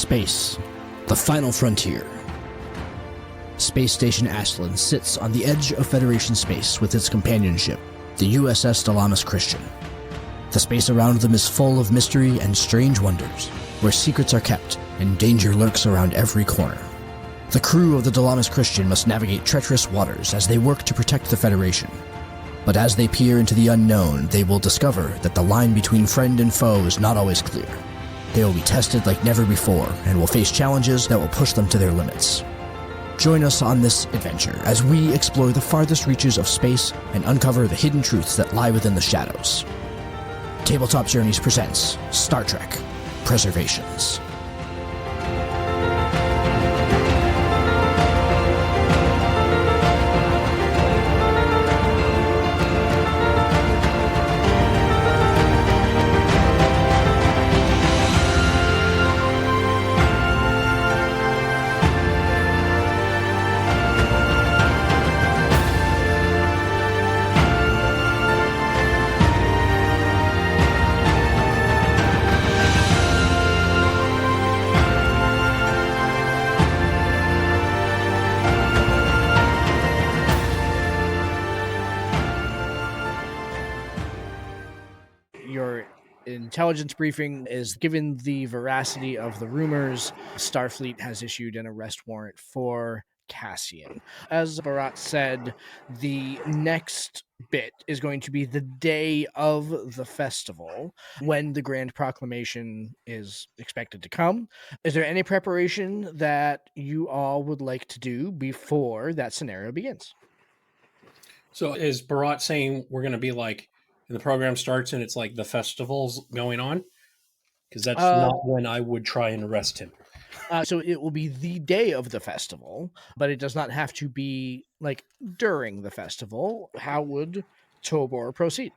Space, the final frontier. Space Station Ashland sits on the edge of Federation space with its companion ship, the U.S.S. Dilamus Christian. The space around them is full of mystery and strange wonders, where secrets are kept and danger lurks around every corner. The crew of the Dilamus Christian must navigate treacherous waters as they work to protect the Federation. But as they peer into the unknown, they will discover that the line between friend and foe is not always clear. They will be tested like never before and will face challenges that will push them to their limits. Join us on this adventure as we explore the farthest reaches of space and uncover the hidden truths that lie within the shadows. Tabletop Journeys presents Star Trek: Preservations. Intelligence briefing is given the veracity of the rumors. Starfleet has issued an arrest warrant for Cassian. As Barat said, the next bit is going to be the day of the festival when the Grand Proclamation is expected to come. Is there any preparation that you all would like to do before that scenario begins? So is Barat saying we're going to be like, the program starts and it's like the festival's going on? Because that's not when I would try and arrest him. So it will be the day of the festival, but it does not have to be like during the festival. How would Tobor proceed?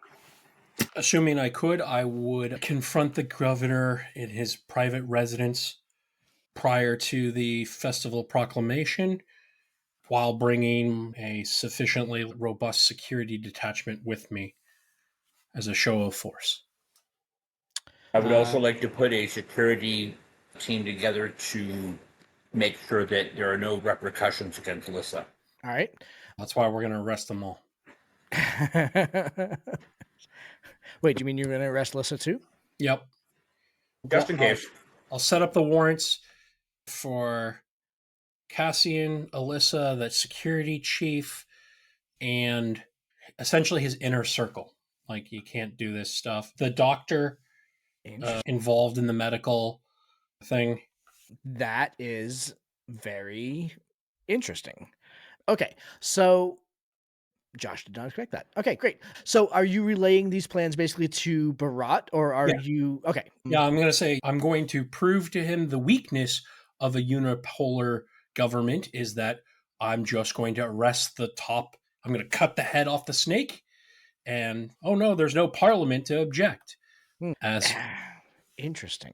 Assuming I could, I would confront the governor in his private residence prior to the festival proclamation while bringing a sufficiently robust security detachment with me as a show of force. I would also like to put a security team together to make sure that there are no repercussions against Alyssa. All right. That's why we're going to arrest them all. Wait, do you mean you're going to arrest Alyssa too? Yep. Just in case. I'll set up the warrants for Cassian, Alyssa, that security chief, and essentially his inner circle. Like, you can't do this stuff. The doctor involved in the medical thing. That is very interesting. Okay, so Josh did not expect that. Okay, great. So are you relaying these plans basically to Barat, or are you... Okay. Yeah, I'm going to say I'm going to prove to him the weakness of a unipolar government is that I'm just going to arrest the top. I'm going to cut the head off the snake, and oh no, there's no parliament to object. Interesting.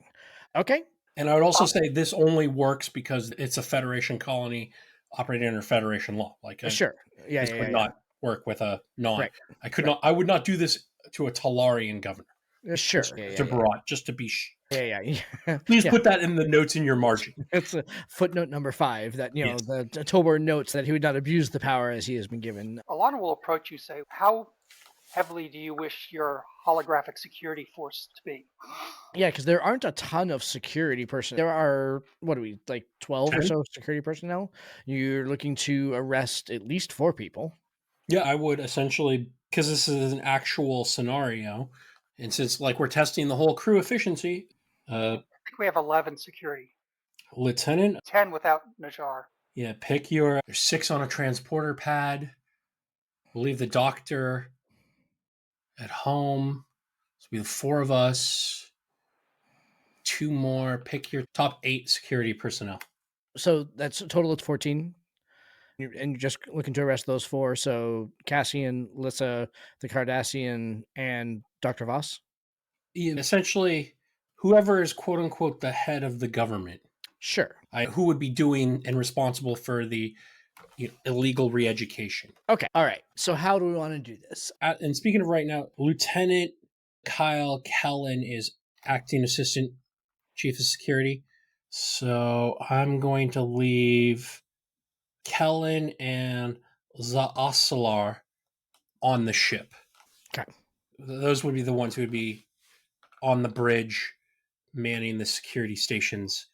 Okay. And I would also say this only works because it's a Federation colony operating under Federation law. Like, sure. Yeah, this could not work with a non. Right. I could not. I would not do this to a Talarian governor. Sure. To Barat, just to be. Yeah. Please put that in the notes in your margin. It's a footnote number 5 that, you know, the Tobor notes that he would not abuse the power as he has been given. Alana will approach you, say, how heavily do you wish your holographic security force to be? Yeah, because there aren't a ton of security personnel. There are, 12 or so security personnel. You're looking to arrest at least 4 people. Yeah, I would essentially, because this is an actual scenario, and since we're testing the whole crew efficiency. I think we have 11 security. Lieutenant? 10 without Najar. Yeah, there's 6 on a transporter pad. We'll leave the doctor at home. So we have 4 of us. 2 more. Pick your top 8 security personnel. So that's a total of 14. And you're just looking to arrest those 4. So Cassian, Lyssa, the Cardassian, and Dr. Voss? Yeah, essentially, whoever is quote unquote the head of the government. Sure. Who would be doing and responsible for the illegal re-education. Okay. All right. So how do we want to do this? And speaking of right now, Lieutenant Kyle Kellen is acting assistant chief of security. So I'm going to leave Kellen and Zaasalar on the ship. Okay. Those would be the ones who would be on the bridge, manning the security stations.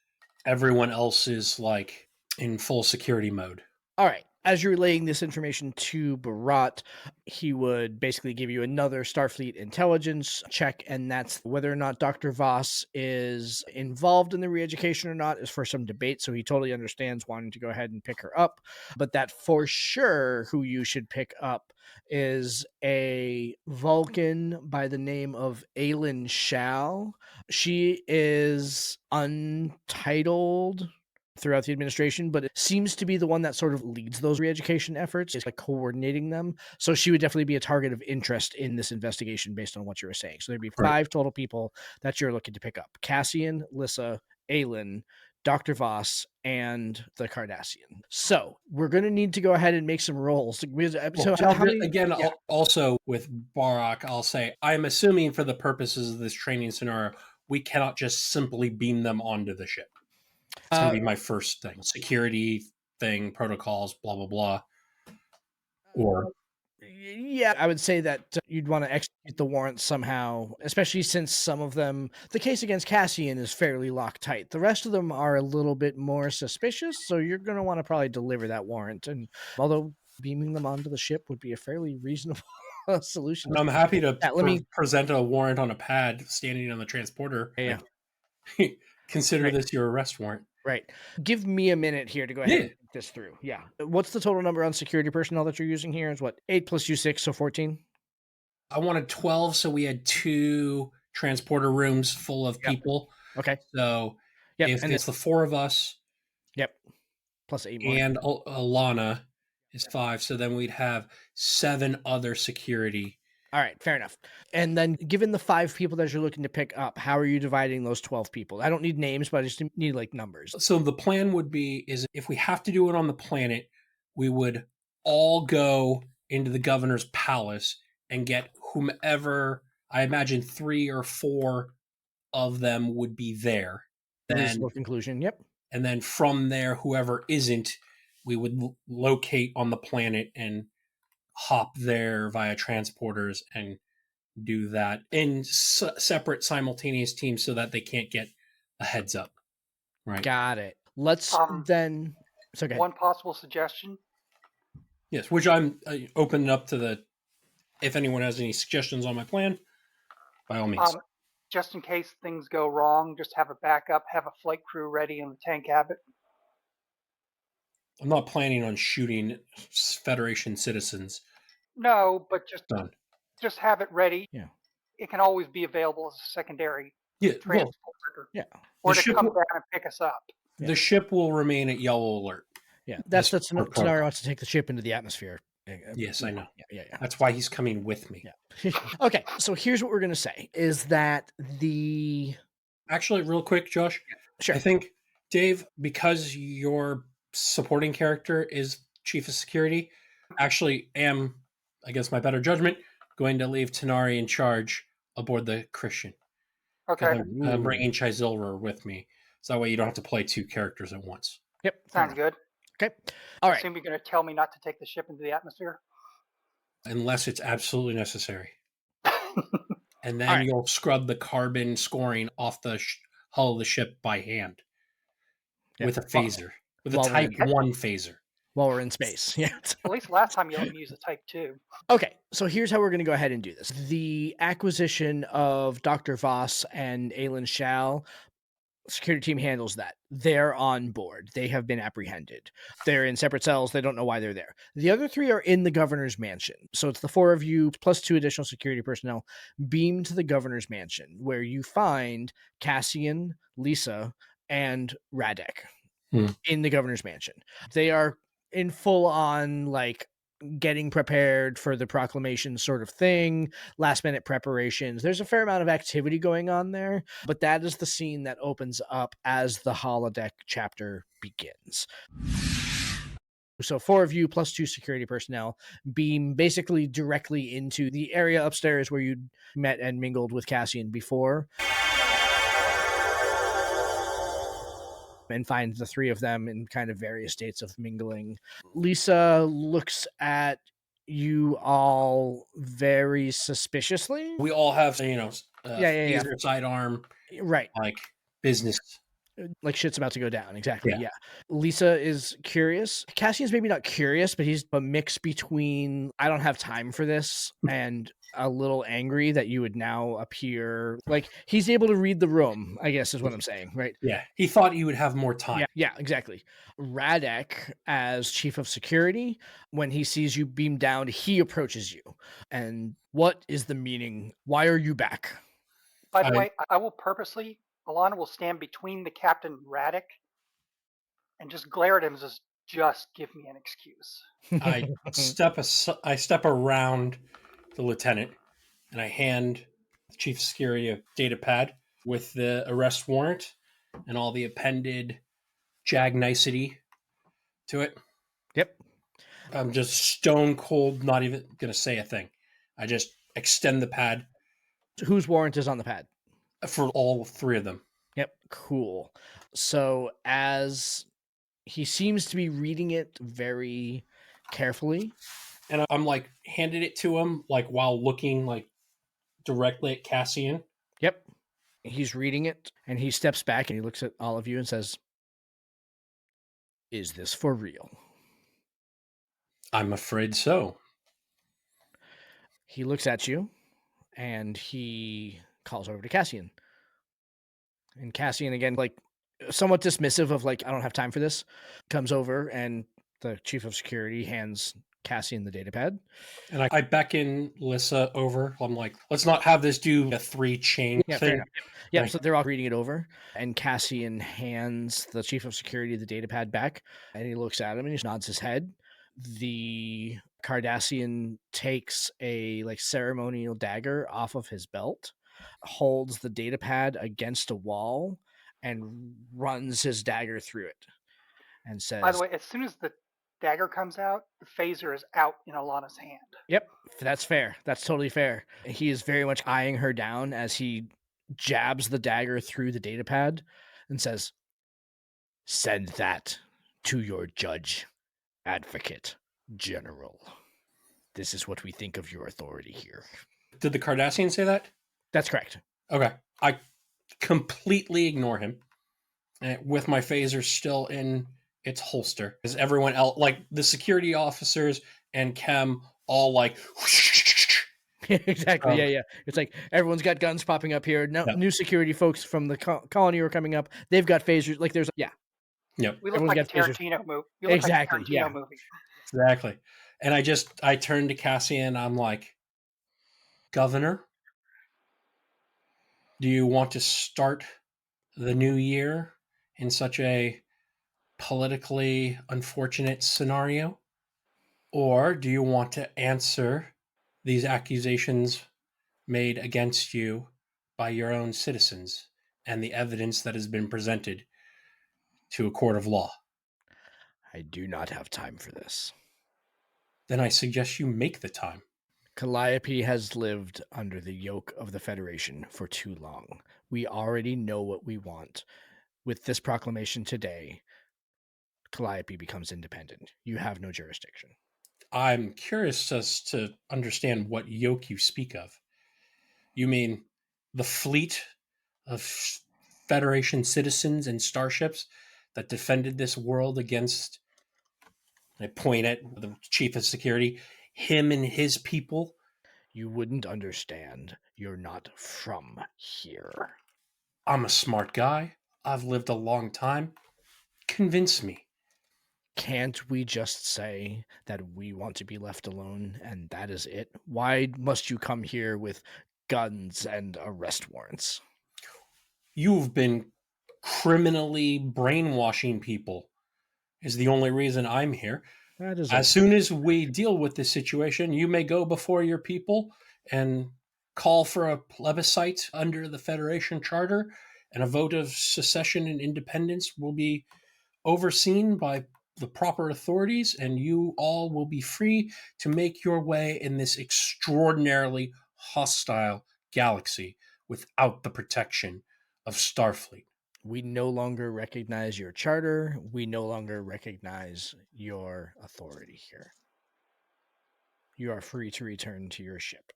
Everyone else is like in full security mode. All right. As you're relaying this information to Barat, he would basically give you another Starfleet intelligence check, and that's whether or not Dr. Voss is involved in the re-education or not is for some debate, so he totally understands wanting to go ahead and pick her up, but that for sure who you should pick up is a Vulcan by the name of Aylin Shal. She is untitled throughout the administration, but it seems to be the one that sort of leads those re-education efforts. It's like coordinating them. So she would definitely be a target of interest in this investigation based on what you were saying. So there'd be 5 total people that you're looking to pick up: Cassian, Lissa, Aylin, Dr. Voss, and the Cardassian. So we're going to need to go ahead and make some rolls. Also with Barak, I'll say, I'm assuming for the purposes of this training scenario, we cannot just simply beam them onto the ship. It's going to be my first thing. Security thing, protocols, blah, blah, blah. Or yeah, I would say that you'd want to execute the warrants somehow, especially since some of them, the case against Cassian is fairly Loctite. The rest of them are a little bit more suspicious, so you're going to want to probably deliver that warrant. And although beaming them onto the ship would be a fairly reasonable solution. I'm happy to present a warrant on a pad standing on the transporter. Yeah. Like, consider this your arrest warrant. Right. Give me a minute here to go ahead and think this through. Yeah. What's the total number on security personnel that you're using here? Is what? 8 plus you 6, so 14? I wanted 12, so we had 2 transporter rooms full of people. Okay. So if it's the 4 of us. Yep. Plus 8 more. And Alana is 5, so then we'd have 7 other security. All right, fair enough. And then given the 5 people that you're looking to pick up, how are you dividing those 12 people? I don't need names, but I just need like numbers. So the plan would be is if we have to do it on the planet, we would all go into the governor's palace and get whomever, I imagine 3 or 4 of them would be there. Then conclusion, yep. And then from there, whoever isn't, we would locate on the planet and hop there via transporters and do that in separate simultaneous teams so that they can't get a heads up. Right. Got it. Let's then. It's okay. One possible suggestion. Yes, which I'm opening up to if anyone has any suggestions on my plan, by all means. Just in case things go wrong, just have a backup, have a flight crew ready in the tank habit. I'm not planning on shooting Federation citizens. No, but just have it ready. Yeah. It can always be available as a secondary transporter. Yeah. Or to come down and pick us up. The ship will remain at yellow alert. Yeah. That's the scenario wants to take the ship into the atmosphere. Yes, I know. Yeah. That's why he's coming with me. Yeah. Okay, so here's what we're going to say is that Actually, real quick, Josh. Sure. I think, Dave, because your supporting character is Chief of Security, actually am, against my better judgment, going to leave Tanari in charge aboard the Christian. Okay. I'm bringing Chizilra with me. So that way you don't have to play 2 characters at once. Yep. Sounds good. Okay. All right. I assume you're going to tell me not to take the ship into the atmosphere? Unless it's absolutely necessary. And then you'll scrub the carbon scoring off the hull of the ship by hand with a phaser, with a Type 1 phaser. While we're in space. Yeah. At least last time you let me use a Type 2. Okay, so here's how we're going to go ahead and do this. The acquisition of Dr. Voss and Aylin Shal, security team handles that. They're on board. They have been apprehended. They're in separate cells. They don't know why they're there. The other 3 are in the governor's mansion. So it's the 4 of you plus 2 additional security personnel beamed to the governor's mansion, where you find Cassian, Lisa, and Radek in the governor's mansion. They are in full on like getting prepared for the proclamation sort of thing, last minute preparations. There's a fair amount of activity going on there, but that is the scene that opens up as the holodeck chapter begins. So 4 of you plus 2 security personnel beam basically directly into the area upstairs where you met and mingled with Cassian before. and find the three of them in kind of various states of mingling. Lisa looks at you all very suspiciously. We all have, Yeah. phaser, sidearm, Right. like business. Like shit's about to go down. Exactly. Yeah. Yeah. Lisa is curious. Cassian's maybe not curious, but he's a mix between I don't have time for this and a little angry that you would now appear like he's able to read the room, I guess is what I'm saying, right? Yeah. He thought he would have more time. Yeah, exactly. Radek, as chief of security, when he sees you beam down, he approaches you. And what is the meaning? Why are you back? By the way, I will purposely, Alana will stand between the Captain Radek and just glare at him and just give me an excuse. I step around the lieutenant and I hand the chief of security a data pad with the arrest warrant and all the appended jag nicety to it. Yep. I'm just stone cold, not even going to say a thing. I just extend the pad Whose warrant is on the pad? for all three of them. Yep. Cool. So as he seems to be reading it very carefully. And I'm like handed it to him, like while looking like directly at Cassian. Yep. He's reading it and he steps back and he looks at all of you and says, "Is this for real?" I'm afraid so. He looks at you and he calls over to Cassian. And Cassian, again, like somewhat dismissive of like, I don't have time for this, comes over and the chief of security hands Cassian the data pad. And I beckon Lissa over. I'm like, let's not have this do a 3-chain Yeah, thing. fair enough. Yeah, Right. so they're all reading it over, and Cassian hands the chief of security the data pad back, and he looks at him and he nods his head. The Cardassian takes a like ceremonial dagger off of his belt, holds the data pad against a wall, and runs his dagger through it, and says, By the way, as soon as the dagger comes out, the phaser is out in Alana's hand. "Yep, that's fair. That's totally fair." He is very much eyeing her down as he jabs the dagger through the data pad and says, "Send that to your judge, advocate, general. This is what we think of your authority here." Did the Cardassian say that? That's correct. Okay. I completely ignore him with my phaser still in its holster. Because everyone else, like the security officers and Chem, all like. Exactly. Yeah. It's like everyone's got guns popping up here. No, new security folks from the colony are coming up. They've got phasers. Like there's Yep. We look like a Tarantino movie. Exactly. Like a Tarantino movie. Exactly. And I turn to Cassian. I'm like, Governor, do you want to start the new year in such a politically unfortunate scenario? Or do you want to answer these accusations made against you by your own citizens and the evidence that has been presented to a court of law? I do not have time for this. Then I suggest you make the time. Calliope has lived under the yoke of the Federation for too long. We already know what we want. With this proclamation today, Calliope becomes independent. You have no jurisdiction. I'm curious as to understand what yoke you speak of. You mean the fleet of Federation citizens and starships that defended this world against, I point at the chief of security, him and his people? You wouldn't understand. You're not from here. I'm a smart guy. I've lived a long time. Convince me. Can't we just say that we want to be left alone and that is it? Why must you come here with guns and arrest warrants? You've been criminally brainwashing people is the only reason I'm here. That is As soon as we deal with this situation, you may go before your people and call for a plebiscite under the Federation Charter, and a vote of secession and independence will be overseen by the proper authorities, and you all will be free to make your way in this extraordinarily hostile galaxy without the protection of Starfleet. We no longer recognize your charter. We no longer recognize your authority here. You are free to return to your ship.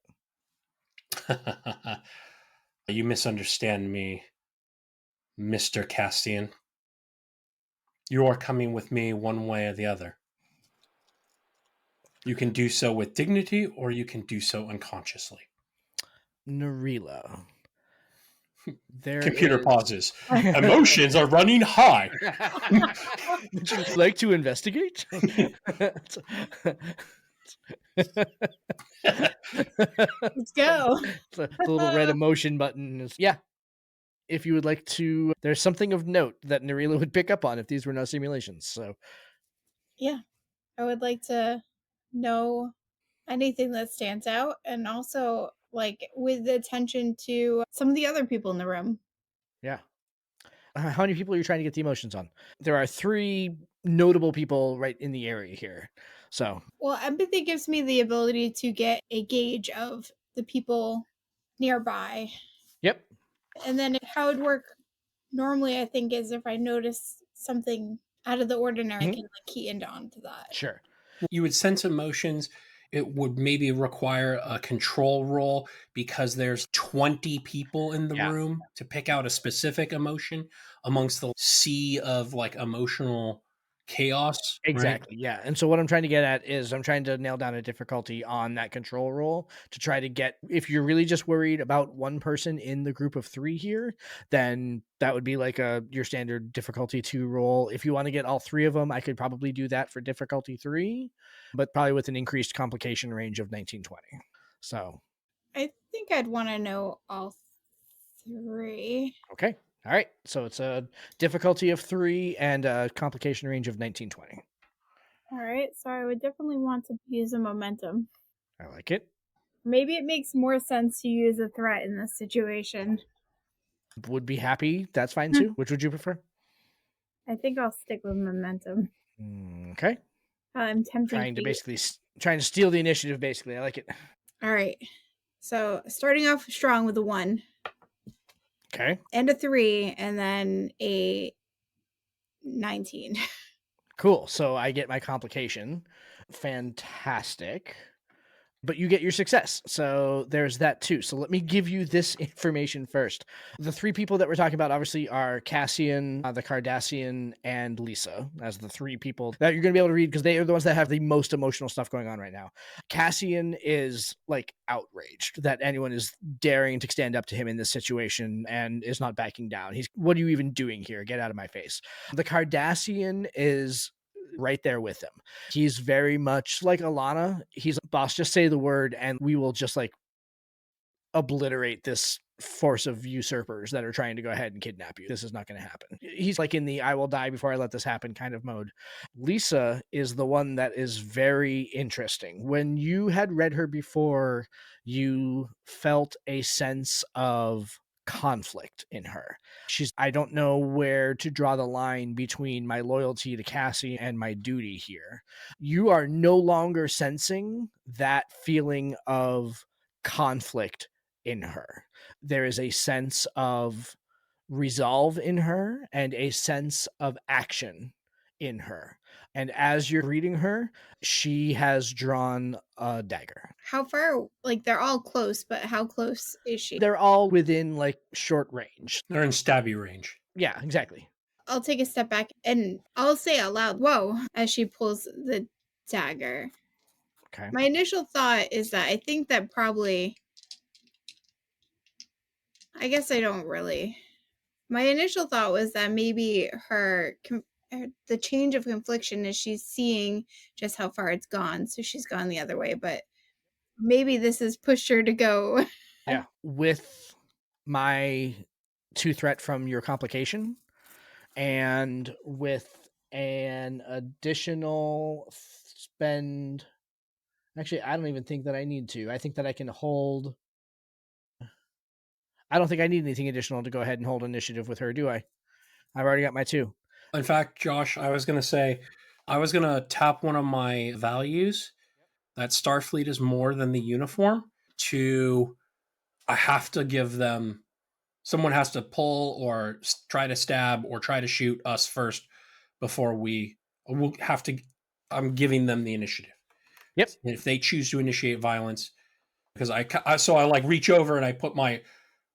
You misunderstand me, Mr. Castian. You are coming with me one way or the other. You can do so with dignity, or you can do so unconsciously. Narila. Computer pauses. Emotions are running high. Would you like to investigate? Let's go. The little red emotion button is, yeah. If you would like to, there's something of note that Narila would pick up on if these were no simulations. So, yeah, I would like to know anything that stands out, and also like with attention to some of the other people in the room. yeah. How many people are you trying to get the emotions on? There are 3 notable people right in the area here. So, well, empathy gives me the ability to get a gauge of the people nearby. Yep. And then how it would work normally, I think, is if I notice something out of the ordinary, I can like key into onto that. Sure. You would sense emotions. It would maybe require a control roll because there's 20 people in the room to pick out a specific emotion amongst the sea of like emotional chaos. Exactly. Right? Yeah. And so what I'm trying to get at is I'm trying to nail down a difficulty on that control roll to try to get, if you're really just worried about one person in the group of 3 here, then that would be like your standard difficulty 2 roll. If you want to get all 3 of them, I could probably do that for difficulty 3, but probably with an increased complication range of 1920. So I think I'd want to know all 3. Okay. All right. So it's a difficulty of 3 and a complication range of 1920. All right. So I would definitely want to use a momentum. I like it. Maybe it makes more sense to use a threat in this situation. Would be happy. That's fine too. Which would you prefer? I think I'll stick with momentum. Okay. I'm tempting Trying to steal the initiative, basically. I like it. All right. So starting off strong with a 1. Okay. And a 3, and then a 19. Cool. So I get my complication. Fantastic. But you get your success. So there's that too. So let me give you this information first. The 3 people that we're talking about obviously are Cassian, the Cardassian, and Lisa as the 3 people that you're going to be able to read because they are the ones that have the most emotional stuff going on right now. Cassian is like outraged that anyone is daring to stand up to him in this situation and is not backing down. What are you even doing here? Get out of my face. The Cardassian is right there with him. He's very much like Alana. He's boss, just say the word and we will just like obliterate this force of usurpers that are trying to go ahead and kidnap you. This is not going to happen. He's like in the I will die before I let this happen kind of mode. Lisa is the one that is very interesting. When you had read her before, you felt a sense of conflict in her. I don't know where to draw the line between my loyalty to Cassie and my duty here. You are no longer sensing that feeling of conflict in her. There is a sense of resolve in her and a sense of action in her. And as you're reading her, she has drawn a dagger. How far? Like they're all close, but how close is she? They're all within like short range. They're in stabby range. Yeah, exactly. I'll take a step back and I'll say out loud, "Whoa," as she pulls the dagger. Okay. My initial thought is that I think that probably, I guess I don't really. My initial thought was that maybe the change of confliction is she's seeing just how far it's gone, so she's gone the other way, but maybe this has pushed her to go. Yeah. With my 2 threat from your complication and with an additional spend. Actually, I don't even think that I need to. I think that I can hold. I don't think I need anything additional to go ahead and hold initiative with her, do I? I've already got my 2. In fact, Josh, I was going to tap one of my values that Starfleet is more than the uniform I have to give them Someone has to pull or try to stab or try to shoot us first before we'll have to. I'm giving them the initiative. Yep. If they choose to initiate violence, because I like reach over and I put my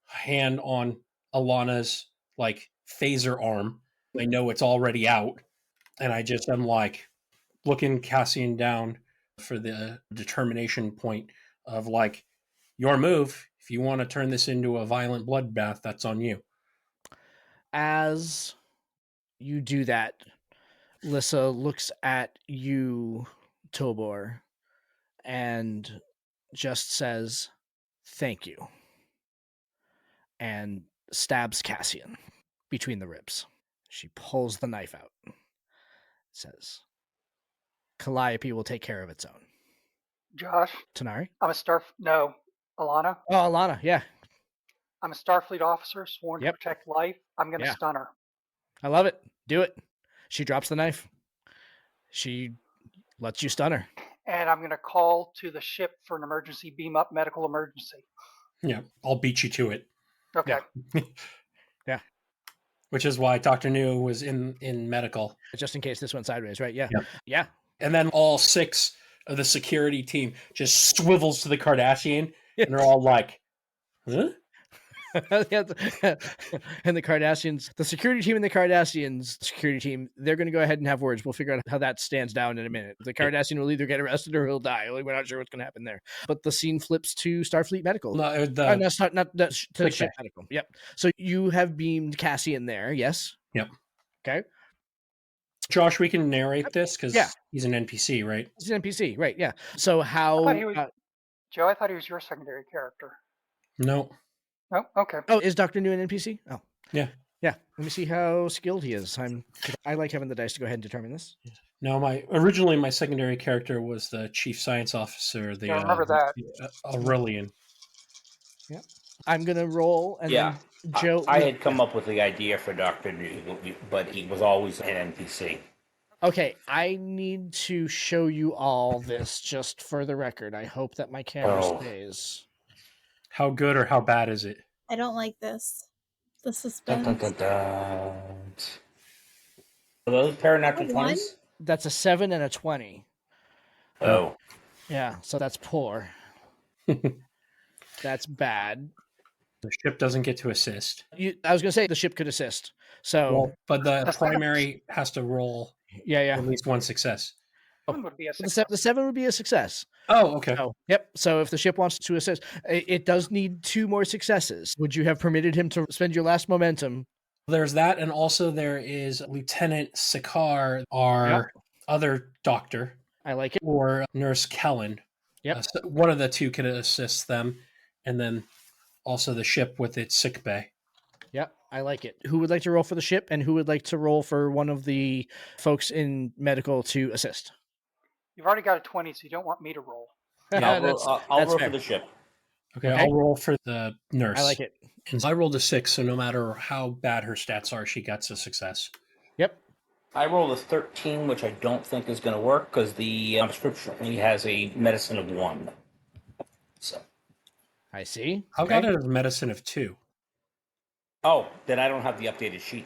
hand on Alana's like phaser arm. I know it's already out, and I'm like looking Cassian down for the determination point of like your move. If you want to turn this into a violent bloodbath, that's on you. As you do that, Lissa looks at you, Tobor, and just says, "Thank you," and stabs Cassian between the ribs. She pulls the knife out. Says, "Calliope will take care of its own." Josh, Tanari? no, Alana, Oh, Alana, yeah. I'm a Starfleet officer sworn Yep. to protect life. I'm going to Yeah. stun her. I love it. Do it. She drops the knife. She lets you stun her. And I'm going to call to the ship for an emergency beam up medical emergency. Yeah, I'll beat you to it. Okay. Yeah. Which is why Dr. New was in medical. Just in case this went sideways, right? Yeah. Yep. Yeah. And then all 6 of the security team just swivels to the Cardassian, and they're all like, huh? Yeah, and the Cardassians, the security team and the Cardassians security team, they're going to go ahead and have words. We'll figure out how that stands down in a minute. The Cardassian will either get arrested or he'll die. We're not sure what's going to happen there. But the scene flips to Starfleet Medical. No, not to ship bay. Medical. Yep. So you have beamed Cassian there. Yes. Yep. Okay. Josh, we can narrate this because Yeah. he's an NPC, right? He's an NPC, right? Yeah. So how? Joe, I thought he was your secondary character. No. Oh, okay. Oh, is Dr. New an NPC? Oh, Yeah. Yeah. Let me see how skilled he is. I like having the dice to go ahead and determine this. No, originally my secondary character was the chief science officer, the I remember that. Aurelian. Yeah. I'm gonna roll, and Yeah. then Joe. I had come up with the idea for Dr. New, but he was always an NPC. Okay, I need to show you all this just for the record. I hope that my camera stays. How good or how bad is it? I don't like this. The Dun, suspense. dun, dun, dun. Are those pair of natural 20s? That's a 7 and a 20. Oh. Yeah, so that's poor. That's bad. The ship doesn't get to assist. I was gonna say the ship could assist. So, well, but the primary has to roll. Yeah. At least one success. Would be a success. The 7 would be a success. Oh, okay. So, yep. So if the ship wants to assist, it does need 2 more successes. Would you have permitted him to spend your last momentum? There's that, and also there is Lieutenant Sakar, our other doctor. I like it. Or Nurse Kellen. Yep. So one of the 2 could assist them, and then also the ship with its sick bay. Yep, I like it. Who would like to roll for the ship, and who would like to roll for one of the folks in medical to assist? You've already got a 20, so you don't want me to roll. I'll roll fair. for the ship. Okay, I'll roll for the nurse. I like it. And I rolled a 6, so no matter how bad her stats are, she gets a success. Yep. I rolled a 13, which I don't think is going to work because the description only has a medicine of 1. So. I see. How got it as medicine of 2? Oh, then I don't have the updated sheet.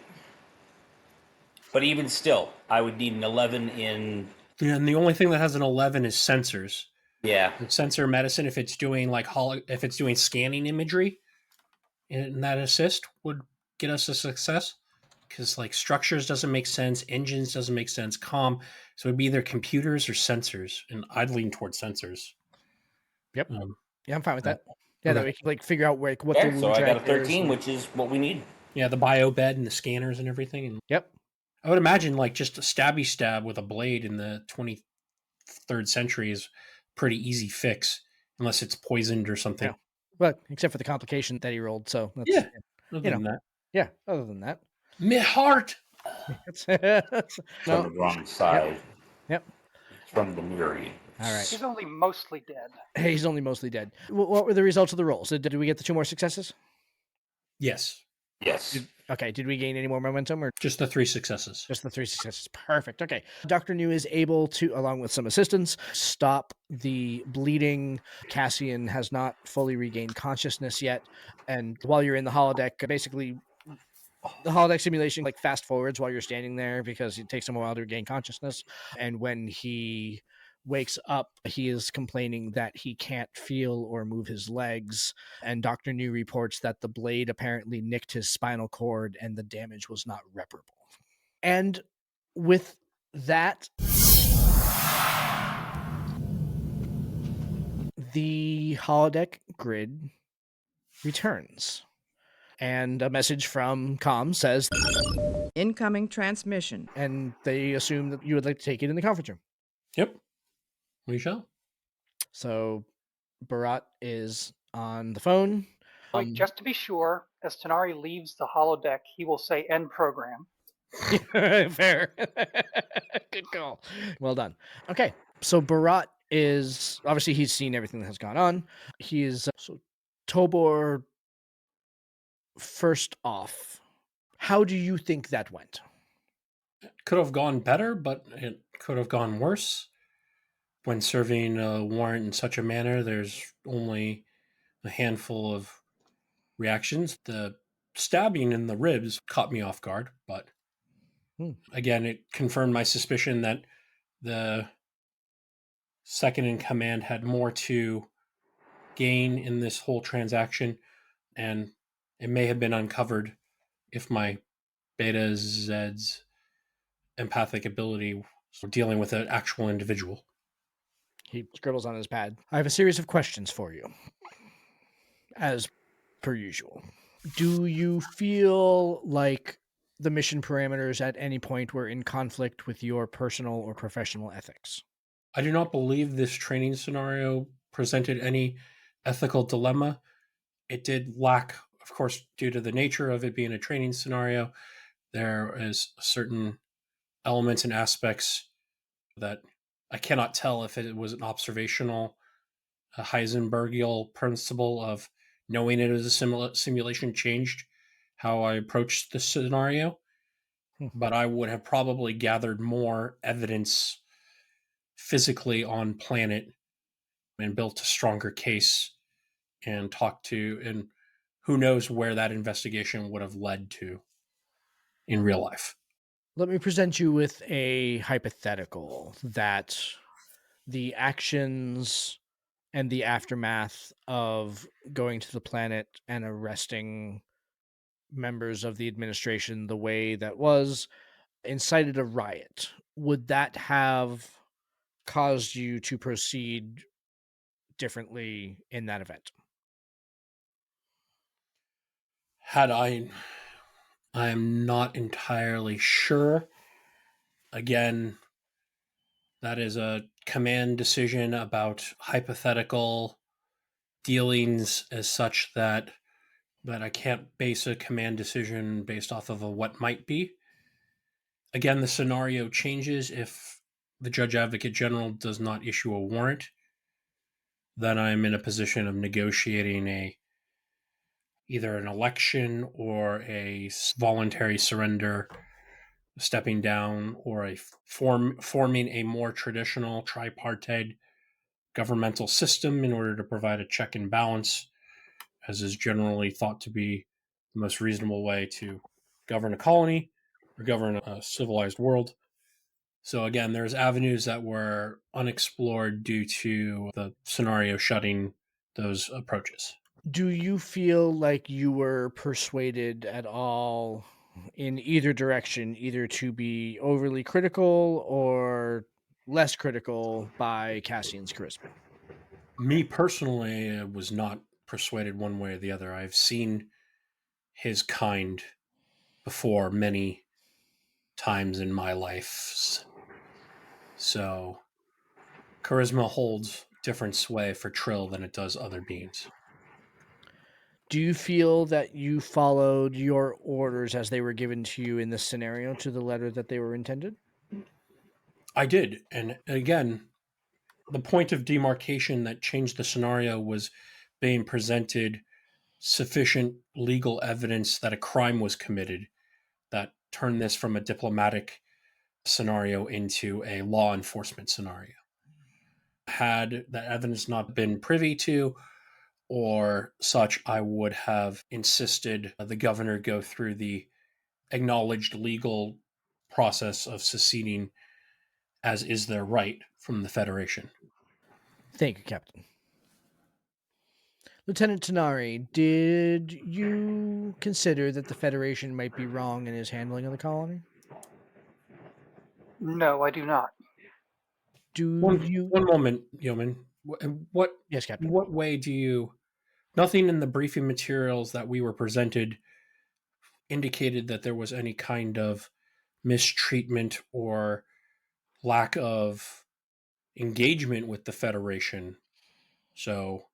But even still, I would need an 11 in... Yeah, and the only thing that has an 11 is sensors. Yeah. Sensor medicine, if it's doing if it's doing scanning imagery, and that assist would get us a success. Because like structures doesn't make sense, engines doesn't make sense, so it'd be either computers or sensors, and I'd lean towards sensors. Yep. Yeah, I'm fine with that. Yeah, that we can figure out what the wound so I got a 13, is. which is what we need. Yeah, the bio bed and the scanners and everything. And yep. I would imagine like just a stabby stab with a blade in the 23rd century is pretty easy fix, unless it's poisoned or something. Yeah. Well, except for the complication that he rolled. So that's, yeah. Other than that. Yeah. Other than that. My heart. From the wrong side. Yep. From the Murians. All right. He's only mostly dead. He's only mostly dead. What were the results of the rolls? Did we get the 2 more successes? Yes. Yes. Did we gain any more momentum, or Just the 3 successes. just the 3 successes? Perfect. Okay. Dr. New is able to, along with some assistance, stop the bleeding. Cassian has not fully regained consciousness yet. And while you're in the holodeck, basically the holodeck simulation like fast forwards while you're standing there because it takes him a while to regain consciousness. And when he wakes up, he is complaining that he can't feel or move his legs. And Dr. New reports that the blade apparently nicked his spinal cord and the damage was not reparable. And with that, the holodeck grid returns. And a message from comm says, incoming transmission. And they assume that you would like to take it in the conference room. Yep. We shall. So Barat is on the phone. Wait, just to be sure, as Tanari leaves the holodeck, he will say end program. Fair. Good call. Well done. Okay. So Barat is obviously he's seen everything that has gone on. He is so Tobor. First off, how do you think that went? Could have gone better, but it could have gone worse. When serving a warrant in such a manner, there's only a handful of reactions. The stabbing in the ribs caught me off guard, but again, it confirmed my suspicion that the second in command had more to gain in this whole transaction, and it may have been uncovered if my Beta Zed's empathic ability was dealing with an actual individual. He scribbles on his pad. I have a series of questions for you, as per usual. Do you feel like the mission parameters at any point were in conflict with your personal or professional ethics? I do not believe this training scenario presented any ethical dilemma. It did lack, of course, due to the nature of it being a training scenario, there is certain elements and aspects that I cannot tell if it was an observational, a Heisenbergian principle of knowing it as a simulation changed how I approached the scenario. But I would have probably gathered more evidence physically on planet and built a stronger case and talked to, and who knows where that investigation would have led to in real life. Let me present you with a hypothetical that the actions and the aftermath of going to the planet and arresting members of the administration the way that was incited a riot. Would that have caused you to proceed differently in that event? I'm not entirely sure. Again, that is a command decision about hypothetical dealings as such that I can't base a command decision based off of a what might be. Again, the scenario changes if the Judge Advocate General does not issue a warrant. Then I'm in a position of negotiating either an election or a voluntary surrender, stepping down, or forming a more traditional tripartite governmental system in order to provide a check and balance, as is generally thought to be the most reasonable way to govern a colony or govern a civilized world. So again, there's avenues that were unexplored due to the scenario shutting those approaches. Do you feel like you were persuaded at all in either direction, either to be overly critical or less critical by Cassian's charisma? Me personally was not persuaded one way or the other. I've seen his kind before many times in my life. So charisma holds different sway for Trill than it does other beings. Do you feel that you followed your orders as they were given to you in this scenario to the letter that they were intended? I did. And again, the point of demarcation that changed the scenario was being presented sufficient legal evidence that a crime was committed that turned this from a diplomatic scenario into a law enforcement scenario. Had that evidence not been privy to or such, I would have insisted the governor go through the acknowledged legal process of seceding, as is their right, from the Federation. Thank you, Captain. Lieutenant Tanari, did you consider that the Federation might be wrong in his handling of the colony? No, I do not. Do you? One moment, Yeoman. What Yes, Captain. what way do you? Nothing in the briefing materials that we were presented indicated that there was any kind of mistreatment or lack of engagement with the Federation. So,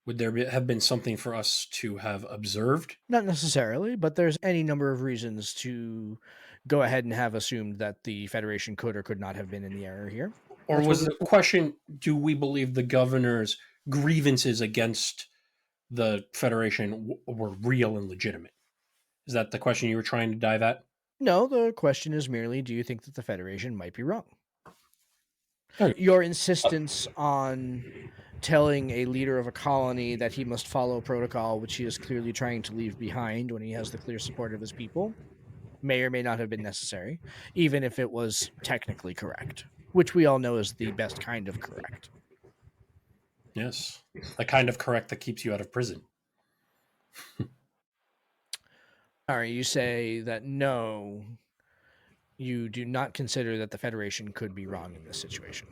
would there have been something for us to have observed? Not necessarily, but there's any number of reasons to go ahead and have assumed that the Federation could or could not have been in the error here. Or That's was what the question, do we believe the governor's grievances against the Federation were real and legitimate? Is that the question you were trying to dive at? No, the question is merely, do you think that the Federation might be wrong? Okay. Your insistence on telling a leader of a colony that he must follow protocol, which he is clearly trying to leave behind when he has the clear support of his people, may or may not have been necessary, even if it was technically correct, which we all know is the best kind of correct. Yes. The kind of correct that keeps you out of prison. All right, you say that no, you do not consider that the Federation could be wrong in this situation.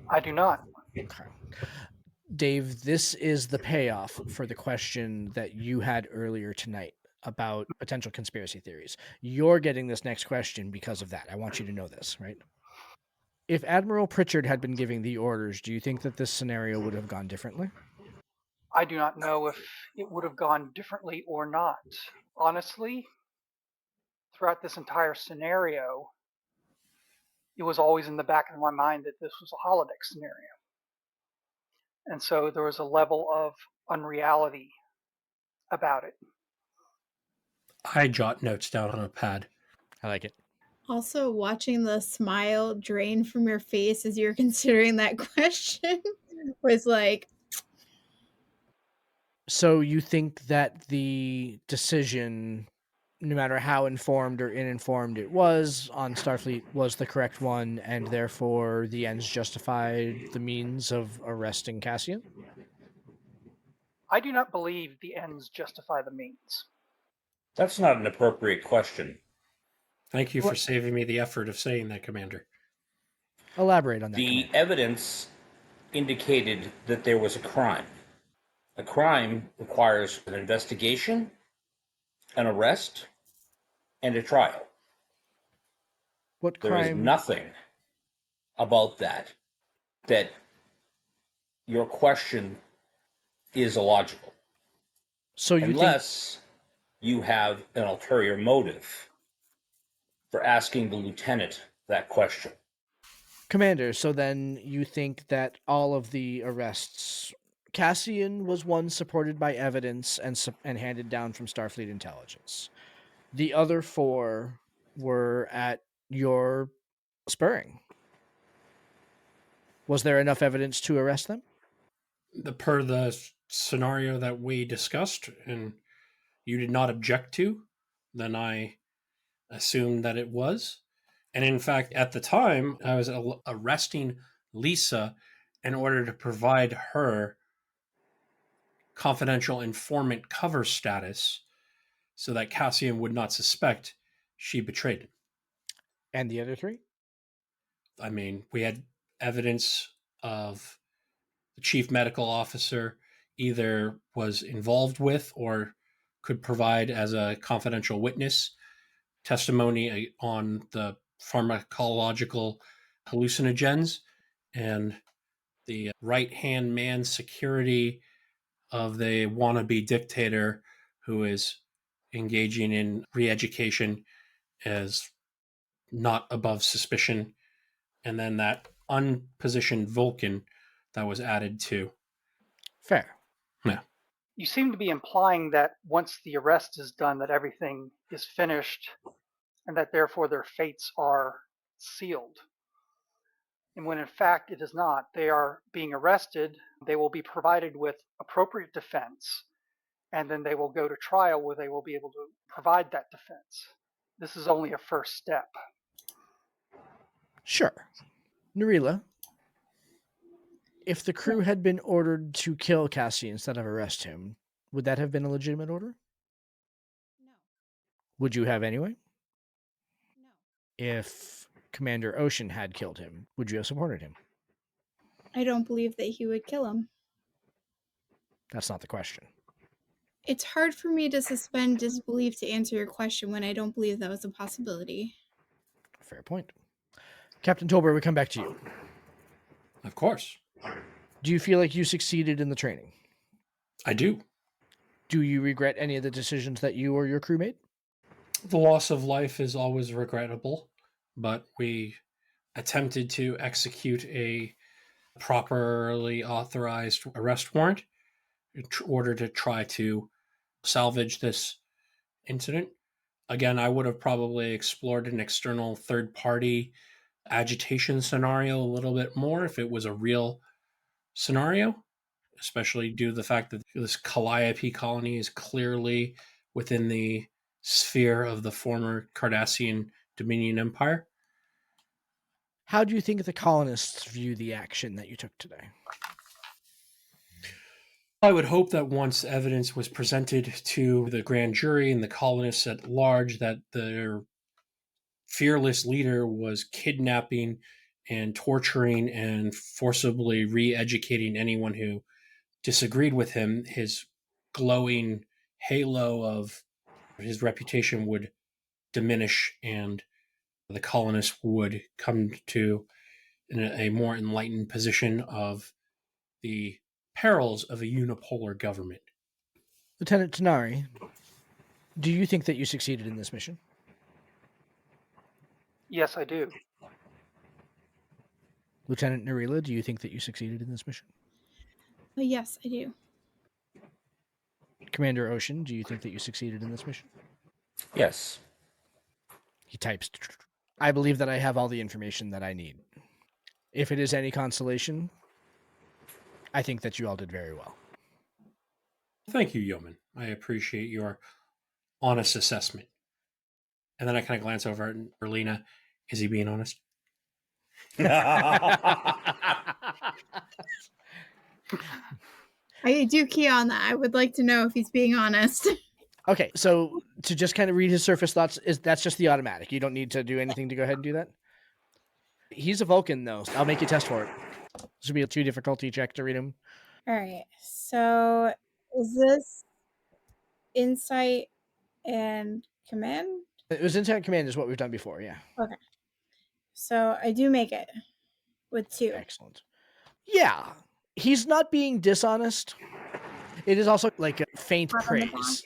I do not. Okay. Dave, this is the payoff for the question that you had earlier tonight about potential conspiracy theories. You're getting this next question because of that. I want you to know this, right? If Admiral Pritchard had been giving the orders, do you think that this scenario would have gone differently? I do not know if it would have gone differently or not. Honestly, throughout this entire scenario, it was always in the back of my mind that this was a holodeck scenario. And so there was a level of unreality about it. I jot notes down on a pad. I like it. Also, watching the smile drain from your face as you're considering that question was like, So you think that the decision, no matter how informed or uninformed it was on Starfleet, was the correct one, and therefore the ends justified the means of arresting Cassian? I do not believe the ends justify the means. That's not an appropriate question. Thank you for What- saving me the effort of saying that, Commander. Elaborate on that. The Commander. evidence indicated that there was a crime. A crime requires an investigation, an arrest, and a trial. What There is crime? nothing about that your question is illogical. So you think, Unless you have an ulterior motive for asking the lieutenant that question. Commander, so then you think that all of the arrests, Cassian was one supported by evidence and handed down from Starfleet intelligence. The other four were at your spurring. Was there enough evidence to arrest them? Per the scenario that we discussed and you did not object to, then I assumed that it was. And in fact, at the time, I was arresting Lisa in order to provide her confidential informant cover status so that Cassian would not suspect she betrayed him. And the other three? I mean, we had evidence of the chief medical officer either was involved with or could provide as a confidential witness testimony on the pharmacological hallucinogens, and the right hand man security of the wannabe dictator who is engaging in re education as not above suspicion, and then that unpositioned Vulcan that was added to. Fair. Yeah. You seem to be implying that once the arrest is done, that everything is finished and that therefore their fates are sealed. And when in fact it is not, they are being arrested, they will be provided with appropriate defense, and then they will go to trial where they will be able to provide that defense. This is only a first step. Sure. Narila, if the crew had been ordered to kill Cassie instead of arrest him, would that have been a legitimate order? No. Would you have anyway? No. If Commander Ocean had killed him, would you have supported him? I don't believe that he would kill him. That's not the question. It's hard for me to suspend disbelief to answer your question when I don't believe that was a possibility. Fair point. Captain Tolbert, we come back to you. Of course. Do you feel like you succeeded in the training? I do. Do you regret any of the decisions that you or your crew made? The loss of life is always regrettable, but we attempted to execute a properly authorized arrest warrant in order to try to salvage this incident. Again, I would have probably explored an external third party agitation scenario a little bit more if it was a real scenario, especially due to the fact that this Calliope colony is clearly within the sphere of the former Cardassian Dominion Empire. How do you think the colonists view the action that you took today? I would hope that once evidence was presented to the grand jury and the colonists at large, that their fearless leader was kidnapping and torturing and forcibly re-educating anyone who disagreed with him, his glowing halo of his reputation would diminish and the colonists would come to a more enlightened position of the perils of a unipolar government. Lieutenant Tanari, do you think that you succeeded in this mission? Yes, I do. Lieutenant Narila, do you think that you succeeded in this mission? But yes, I do. Commander Ocean, do you think that you succeeded in this mission? Yes. He types, I believe that I have all the information that I need. If it is any consolation, I think that you all did very well. Thank you, Yeoman. I appreciate your honest assessment. And then I kind of glance over at Erlina. Is he being honest? I do key on that. I would like to know if he's being honest. Okay, so to just kind of read his surface thoughts, that's just the automatic. You don't need to do anything to go ahead and do that. He's a Vulcan, though. I'll make you test for it. This would be a 2 difficulty check to read him. All right. So is this insight and command? It was insight command is what we've done before, yeah. Okay. So I do make it with 2. Excellent. Yeah, he's not being dishonest. It is also like a faint praise.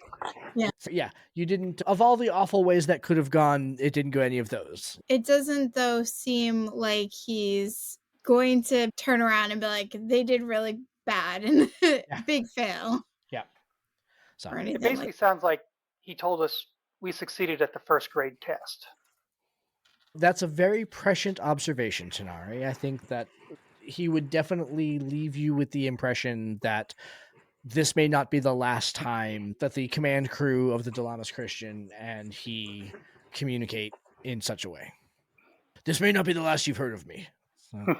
Yeah. Yeah, you didn't, of all the awful ways that could have gone, it didn't go any of those. It doesn't, though, seem like he's going to turn around and be like, they did really bad and big fail. Yeah. So Or anything It basically sounds like he told us we succeeded at the first grade test. that's a very prescient observation, Tanari. I think that he would definitely leave you with the impression that this may not be the last time that the command crew of the Dilamus Christian and he communicate in such a way. This may not be the last you've heard of me. So,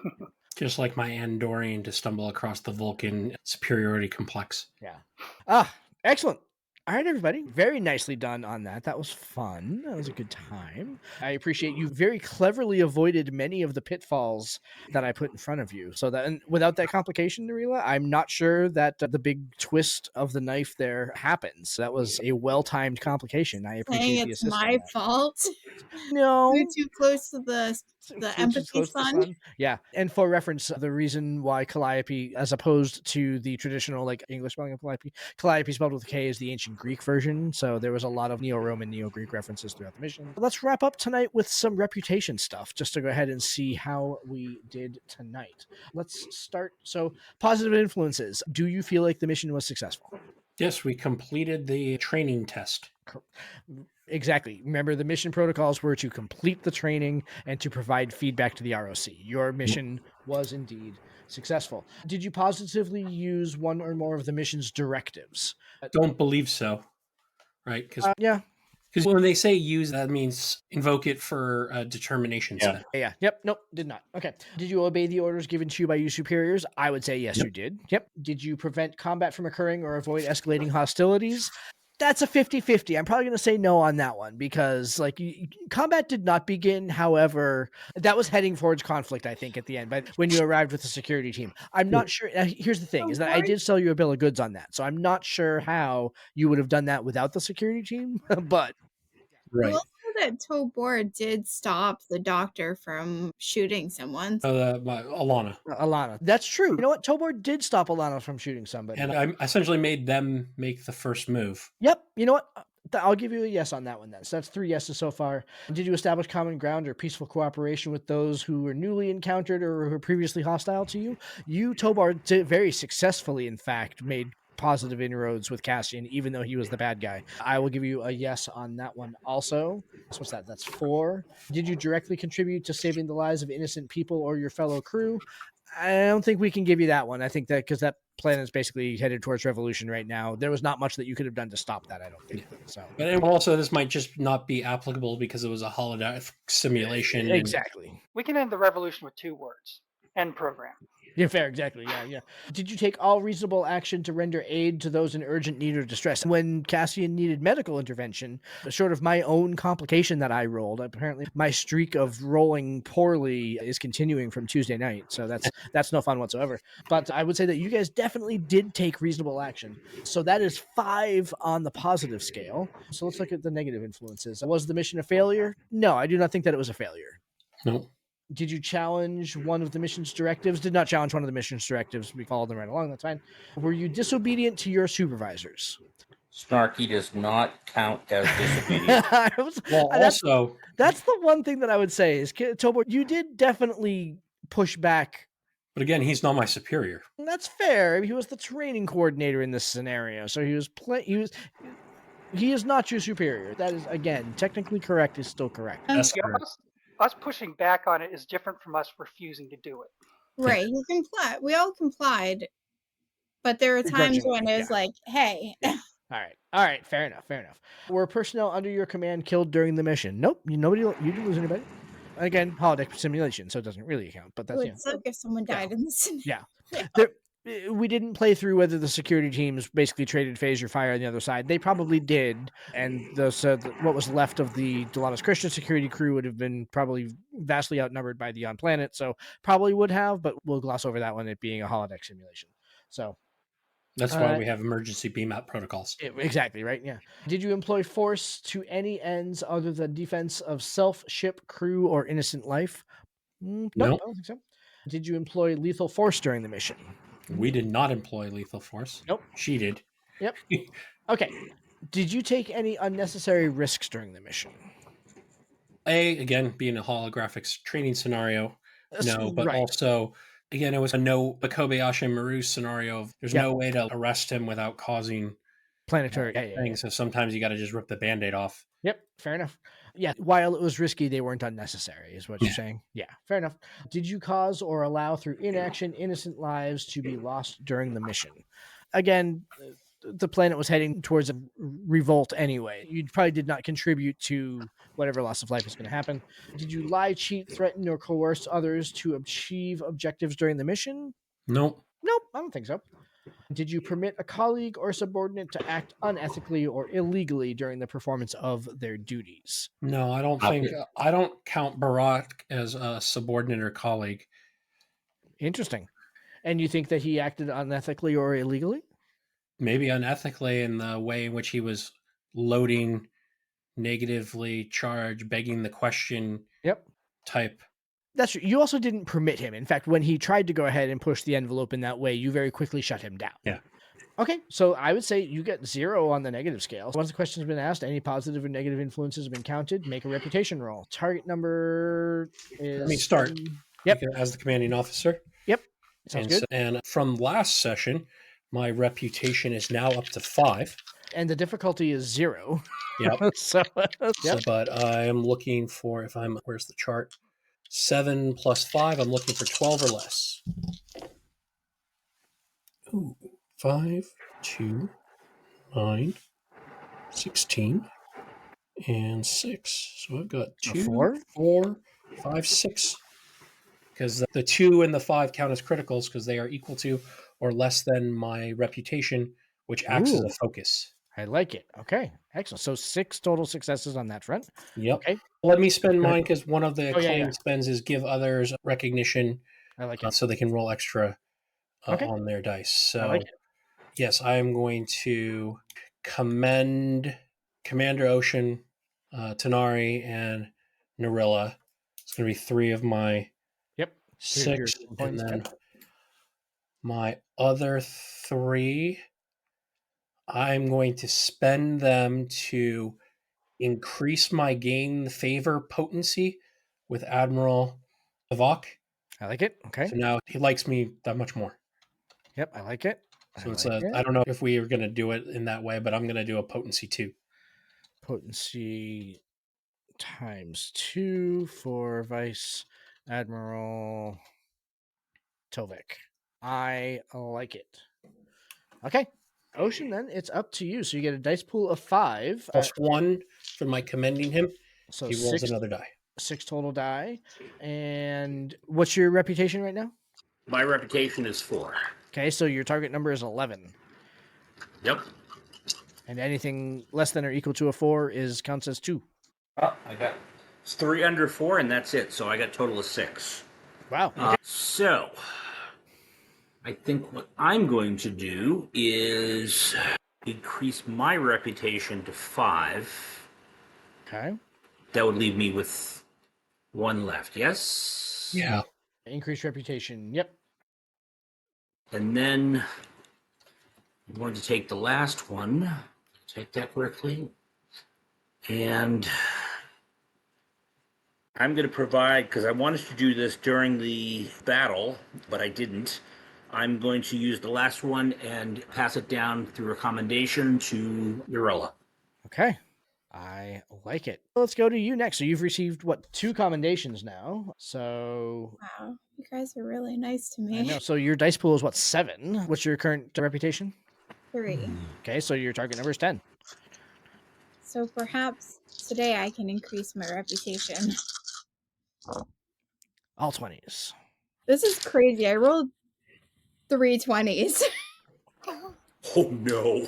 Just like my Andorian to stumble across the Vulcan superiority complex. yeah. Excellent. All right, everybody. Very nicely done on that. That was fun. That was a good time. I appreciate you very cleverly avoided many of the pitfalls that I put in front of you. So that, and without that complication, Narila, I'm not sure that the big twist of the knife there happens. That was a well-timed complication. I appreciate saying the it's assist. my fault. No. You're too close to the empathy fund. Yeah. And for reference, the reason why Calliope, as opposed to the traditional like English spelling of Calliope spelled with a K is the ancient Greek version. So there was a lot of Neo-Roman, Neo-Greek references throughout the mission. Let's wrap up tonight with some reputation stuff, just to go ahead and see how we did tonight. Let's start. So positive influences. Do you feel like the mission was successful? Yes, we completed the training test. Exactly. Remember, the mission protocols were to complete the training and to provide feedback to the ROC. Your mission was indeed successful. Did you positively use one or more of the mission's directives? Don't believe so, right? Yeah. Because when they say use, that means invoke it for a determination Yeah. set. Yeah. Yep. Nope. Did not. Okay. Did you obey the orders given to you by your superiors? I would say yes, Yep. you did. Yep. Did you prevent combat from occurring or avoid escalating hostilities? That's a 50-50. I'm probably going to say no on that one because combat did not begin. However, that was heading towards conflict, I think, at the end. But when you arrived with the security team, I'm not sure. Here's the thing is that I did sell you a bill of goods on that. So I'm not sure how you would have done that without the security team, but I Right. will say that Tobor did stop the doctor from shooting someone. Alana. Alana. That's true. You know what? Tobor did stop Alana from shooting somebody. And I essentially made them make the first move. Yep. You know what? I'll give you a yes on that one then. So that's 3 yeses so far. Did you establish common ground or peaceful cooperation with those who were newly encountered or who were previously hostile to you? You, Tobar, very successfully, in fact, made positive inroads with Cassian, even though he was the bad guy. I will give you a yes on that one also. So what's that? That's 4. Did you directly contribute to saving the lives of innocent people or your fellow crew? I don't think we can give you that one. I think that because that planet is basically headed towards revolution right now, there was not much that you could have done to stop that, I don't think. So, But also, this might just not be applicable because it was a holodeck simulation. exactly. We can end the revolution with 2 words: end program. Yeah, fair, exactly. Yeah. Did you take all reasonable action to render aid to those in urgent need or distress? When Cassian needed medical intervention, short of my own complication that I rolled, apparently my streak of rolling poorly is continuing from Tuesday night, so that's no fun whatsoever. But I would say that you guys definitely did take reasonable action. So that is 5 on the positive scale. So let's look at the negative influences. Was the mission a failure? No, I do not think that it was a failure. No. Did you challenge one of the mission's directives? Did not challenge one of the mission's directives. We followed them right along. That's fine. Were you disobedient to your supervisors? Snarky does not count as disobedience. That's the one thing that I would say is, Tobor, you did definitely push back. But again, he's not my superior. That's fair. He was the training coordinator in this scenario, so he is not your superior. That is, again, technically correct is still correct. That's Yeah, correct. us pushing back on it is different from us refusing to do it. Right. You complied. We all complied. But there are times when it was like, hey. Yeah. All right. Fair enough. Were personnel under your command killed during the mission? Nope. You didn't lose anybody. Again, holodeck simulation, so it doesn't really count. But that's It would suck if someone died in this scenario. Yeah. We didn't play through whether the security teams basically traded phaser fire on the other side. They probably did, and what was left of the Dilamus Christian security crew would have been probably vastly outnumbered by the on-planet, so probably would have, but we'll gloss over that one, it being a holodeck simulation. So that's why we have emergency beam out protocols. Exactly, right? Yeah. Did you employ force to any ends other than defense of self, ship, crew, or innocent life? Nope, I don't think so. Did you employ lethal force during the mission? We did not employ lethal force. Nope. She did. Yep. Okay. Did you take any unnecessary risks during the mission? Again, being a holographic training scenario, no, but right. Also, again, it was a no Kobayashi Maru scenario of there's no way to arrest him without causing planetary things. So sometimes you got to just rip the Band-Aid off. Yep, fair enough. Yeah, while it was risky, they weren't unnecessary, is what you're saying. Yeah, fair enough. Did you cause or allow through inaction innocent lives to be lost during the mission? Again, the planet was heading towards a revolt anyway. You probably did not contribute to whatever loss of life was going to happen. Did you lie, cheat, threaten, or coerce others to achieve objectives during the mission? Nope, I don't think so. Did you permit a colleague or subordinate to act unethically or illegally during the performance of their duties? No, I don't think. I don't count Barak as a subordinate or colleague. Interesting. And you think that he acted unethically or illegally? Maybe unethically in the way in which he was loading negatively charged, begging the question type. That's true. You also didn't permit him. In fact, when he tried to go ahead and push the envelope in that way, you very quickly shut him down. Yeah. Okay, so I would say you get 0 on the negative scale. Once the question has been asked, any positive or negative influences have been counted, make a reputation roll. Target number is... Let me start. Yep. As the commanding officer. Yep. Sounds good. And from last session, My reputation is now up to 5. And the difficulty is 0. Yep. So, So, but I am looking for, where's the chart? 7 plus 5, I'm looking for 12 or less. Ooh, 5, 2, 9, 16, and 6. So I've got 2, 4? 4, 5, 6. Because the 2 and the 5 count as criticals because they are equal to or less than my reputation, which acts as a Ooh. focus. I like it. Okay, excellent. So 6 total successes on that front. Yep. Okay. Let me spend mine because one of the Oh, yeah, claim yeah. spends is give others recognition I like it. so they can roll extra Okay. on their dice. So, I like it. yes, I am going to commend Commander Ocean, Tanari, and Narilla. It's going to be 3 of my Yep. 6. Your And points. then Yep. my other 3, I'm going to spend them to increase my gain favor potency with Admiral Avok. I like it. Okay. So now he likes me that much more. Yep. I like it. So I it's like it. I don't know if we are going to do it in that way, but I'm going to do a potency 2. Potency times 2 for Vice Admiral Tovik. I like it. Okay. Ocean, then it's up to you. So you get a dice pool of 5. Plus 1 for my commending him. So He rolls 6 another die. 6 total die. And what's your reputation right now? My reputation is 4. Okay, so your target number is 11. Yep. And anything less than or equal to a 4 counts as 2. Oh, it's 3 under 4, and that's it. So I got a total of 6. Wow. Okay. So I think what I'm going to do is increase my reputation to 5. Okay. That would leave me with 1 left. Yes. Yeah. Increased reputation. Yep. And then I'm going to take the last one. Take that correctly. And I'm going to provide, because I wanted to do this during the battle, but I didn't. I'm going to use the last one and pass it down through recommendation to Urella. Okay. I like it. Let's go to you next. So you've received, 2 commendations now. So Wow, you guys are really nice to me. I know. So your dice pool is 7? What's your current reputation? 3. Okay, so your target number is 10. So perhaps today I can increase my reputation. All 20s. This is crazy. I rolled 3 20s. Oh no.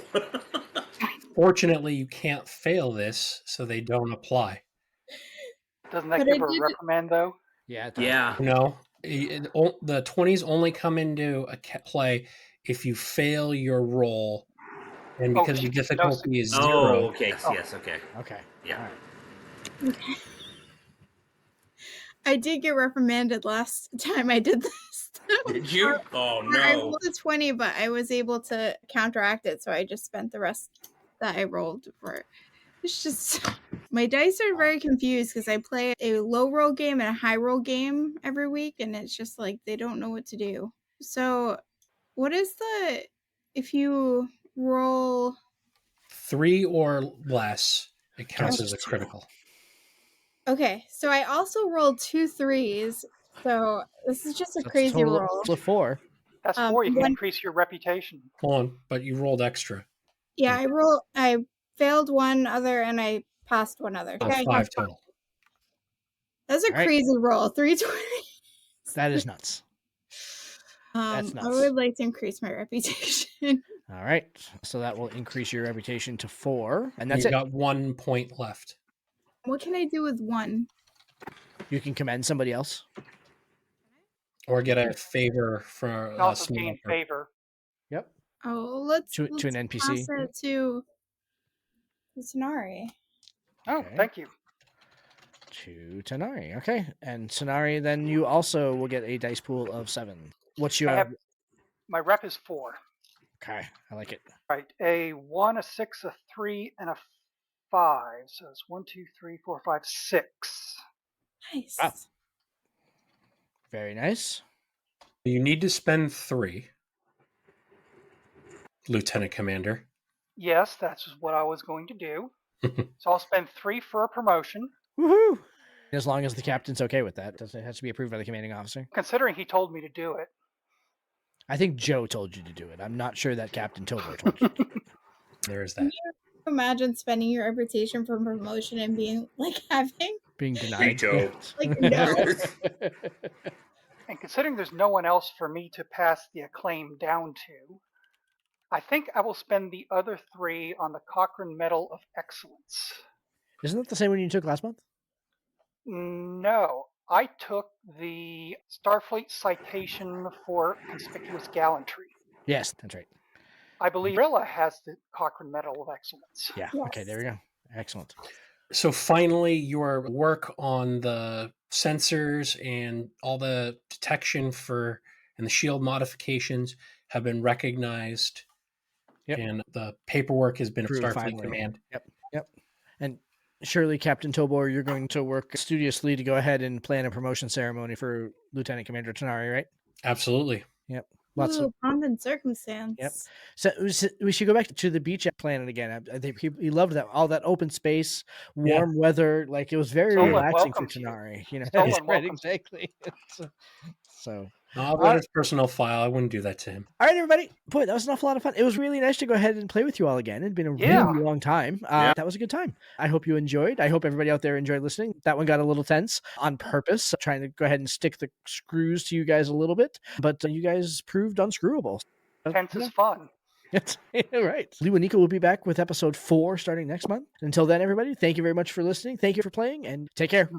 Fortunately, you can't fail this, so they don't apply. Doesn't that But give I her a did- reprimand, though? Yeah, it does. Yeah. No, the 20s only come into a play if you fail your roll, and because the difficulty is 0. Oh, okay. Oh. Yes, okay. Okay. Yeah. All right. I did get reprimanded last time I did this. Did you? Oh I no. rolled a 20, but I was able to counteract it, so I just spent the rest that I rolled for it. It's just my dice are very confused because I play a low roll game and a high roll game every week, and it's just like they don't know what to do. So, what is if you roll 3 or less, it counts Counts as a as 2. critical. Okay, so I also rolled 2 3s, so this is just a That's a crazy total roll. of 4. That's 4. You can One- increase your reputation. Hold on, but you rolled extra. Yeah, I failed one other and I passed one other. So Okay, I 5 have total. That's a All right. crazy roll. 320. That is nuts. That's I nuts. would like to increase my reputation. All right. So that will increase your reputation to 4. And that's You've it. got 1 point left. What can I do with 1? You can commend somebody else. Or get a favor for You can a also gain sniper. favor. Yep. Oh, let's To an NPC. pass it to Sonari. Oh, Okay. thank you. To Tanari. Okay. And Tanari, then you also will get a dice pool of 7. What's your. My rep is 4. Okay. I like it. Right. A 1, a 6, a 3, and a 5. So it's 1, 2, 3, 4, 5, 6. Nice. Wow. Very nice. You need to spend 3. Lieutenant Commander. Yes, that's what I was going to do. So I'll spend 3 for a promotion. Woohoo! As long as the captain's okay with that. It has to be approved by the commanding officer. Considering he told me to do it. I think Joe told you to do it. I'm not sure that Captain Tobor told you to do it. There is Can that. you imagine spending your reputation for promotion and being like having Being denied. Veto. like no? And considering there's no one else for me to pass the acclaim down to, I think I will spend the other 3 on the Cochrane Medal of Excellence. Isn't that the same one you took last month? No, I took the Starfleet citation for conspicuous gallantry. Yes, that's right. I believe Rilla has the Cochrane Medal of Excellence. Yeah. Yes. Okay, there we go. Excellent. So finally, your work on the sensors and all the detection for and the shield modifications have been recognized. Yep. And the paperwork has been Approved Starfleet finally. Command. Yep. And surely, Captain Tobor, you're going to work studiously to go ahead and plan a promotion ceremony for Lieutenant Commander Tanari, right? Absolutely. Yep. Ooh, pomp and circumstance. Yep. So we should go back to the beach planet again. I think he loved that, all that open space, warm weather. Like, it was very Stolen relaxing for welcomes you. Tanari. You know, Stolen right? welcomes you. Exactly. So. I'll go to his personal file. I wouldn't do that to him. All right, everybody. Boy, that was an awful lot of fun. It was really nice to go ahead and play with you all again. It'd been a Yeah. really long time. Yeah. That was a good time. I hope you enjoyed. I hope everybody out there enjoyed listening. That one got a little tense on purpose, trying to go ahead and stick the screws to you guys a little bit, but you guys proved unscrewable. Tense is fun. That's right. Lou and Nico will be back with episode 4 starting next month. Until then, everybody, thank you very much for listening. Thank you for playing, and take care.